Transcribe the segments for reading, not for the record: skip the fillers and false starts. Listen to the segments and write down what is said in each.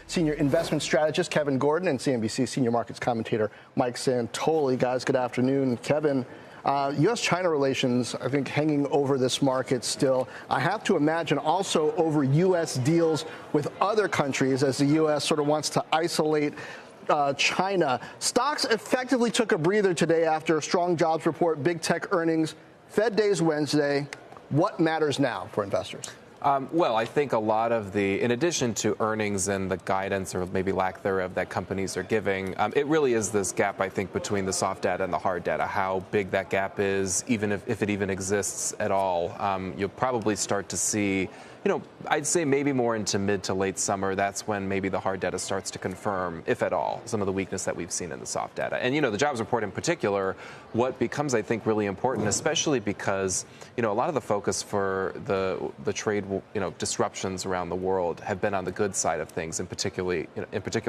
senior investment strategist Kevin Gordon and CNBC senior markets commentator Mike Santoli. Guys, good afternoon. Kevin, U.S.-China relations, I think, hanging over this market still. I have to imagine also over U.S. deals with other countries as the U.S. sort of wants to isolate China. Stocks effectively took a breather today after a strong jobs report, big tech earnings, Fed days Wednesday. What matters now for investors? Well, I think a lot of in addition to earnings and the guidance or maybe lack thereof that companies are giving, it really is this gap, I think, between the soft data and the hard data, how big that gap is, even if it even exists at all. You'll probably start to see, I'd say maybe more into mid to late summer. That's when maybe the hard data starts to confirm, if at all, some of the weakness that we've seen in the soft data. And, the jobs report in particular, what becomes, I think, really important, especially because, a lot of the focus for the trade, disruptions around the world have been on the good side of things, in particular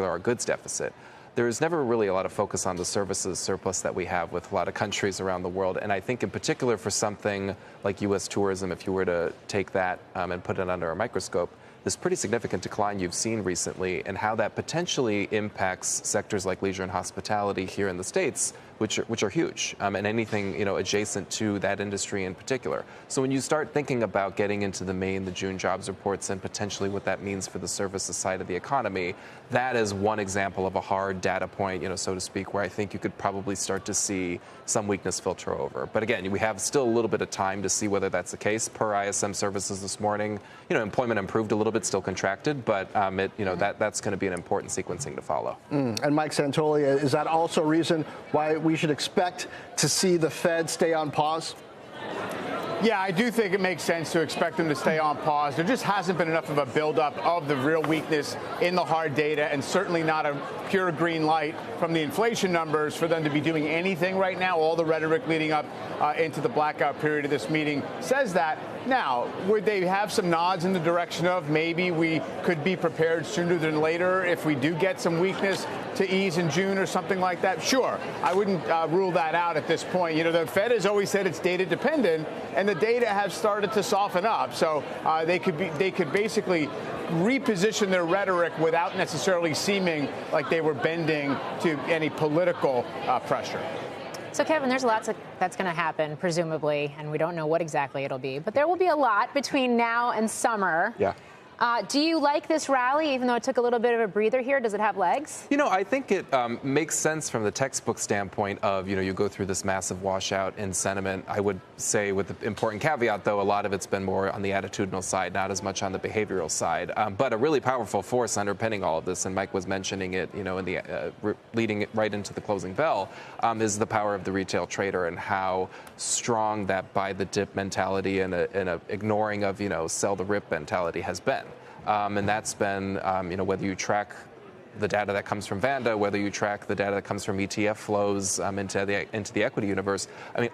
our goods deficit. There's never really a lot of focus on the services surplus that we have with a lot of countries around the world. And I think in particular for something like U.S. tourism, if you were to take that and put it under a microscope, this pretty significant decline you've seen recently and how that potentially impacts sectors like leisure and hospitality here in the States, which are huge, and anything, adjacent to that industry in particular. So when you start thinking about getting into the June jobs reports and potentially what that means for the services side of the economy, that is one example of a hard data point, so to speak, where I think you could probably start to see some weakness filter over. But again, we have still a little bit of time to see whether that's the case. Per ISM services this morning, employment improved a little bit, still contracted, but that's going to be an important sequencing to follow. And Mike Santoli, is that also a reason why we should expect to see the Fed stay on pause? Yeah, I do think it makes sense to expect them to stay on pause. There just hasn't been enough of a buildup of the real weakness in the hard data, and certainly not a pure green light from the inflation numbers for them to be doing anything right now. All the rhetoric leading up into the blackout period of this meeting says that. Now, would they have some nods in the direction of maybe we could be prepared sooner than later if we do get some weakness to ease in June or something like that? Sure. I wouldn't rule that out at this point. The Fed has always said it's data dependent, and the data have started to soften up. So they could basically reposition their rhetoric without necessarily seeming like they were bending to any political pressure. So, Kevin, there's lots that's going to happen, presumably, and we don't know what exactly it'll be. But there will be a lot between now and summer. Yeah. Do you like this rally, even though it took a little bit of a breather here? Does it have legs? I think it makes sense from the textbook standpoint of, you go through this massive washout in sentiment. I would say with the important caveat, though, a lot of it's been more on the attitudinal side, not as much on the behavioral side. But a really powerful force underpinning all of this, and Mike was mentioning it, in the leading it right into the closing bell, is the power of the retail trader and how strong that buy the dip mentality and a ignoring of, sell the rip mentality has been. And that's been, whether you track the data that comes from Vanda, whether you track the data that comes from ETF flows into the equity universe,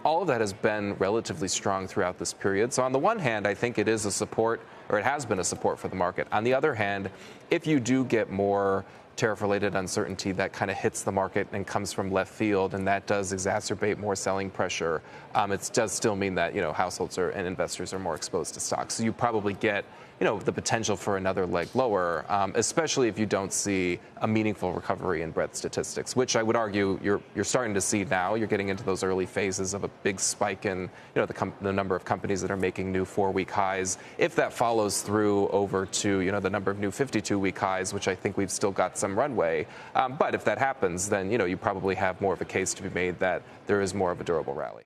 all of that has been relatively strong throughout this period. So on the one hand, I think it is a support, or it has been a support for the market. On the other hand, if you do get more tariff-related uncertainty that kind of hits the market and comes from left field, and that does exacerbate more selling pressure, it does still mean that, households and investors are more exposed to stocks. So you probably get, the potential for another leg lower, especially if you don't see a meaningful recovery in breadth statistics, which I would argue you're starting to see now. You're getting into those early phases of a big spike in, the number of companies that are making new 4-week highs. If that follows through over to, the number of new 52-week highs, which I think we've still got some runway. But if that happens, then, you probably have more of a case to be made that there is more of a durable rally.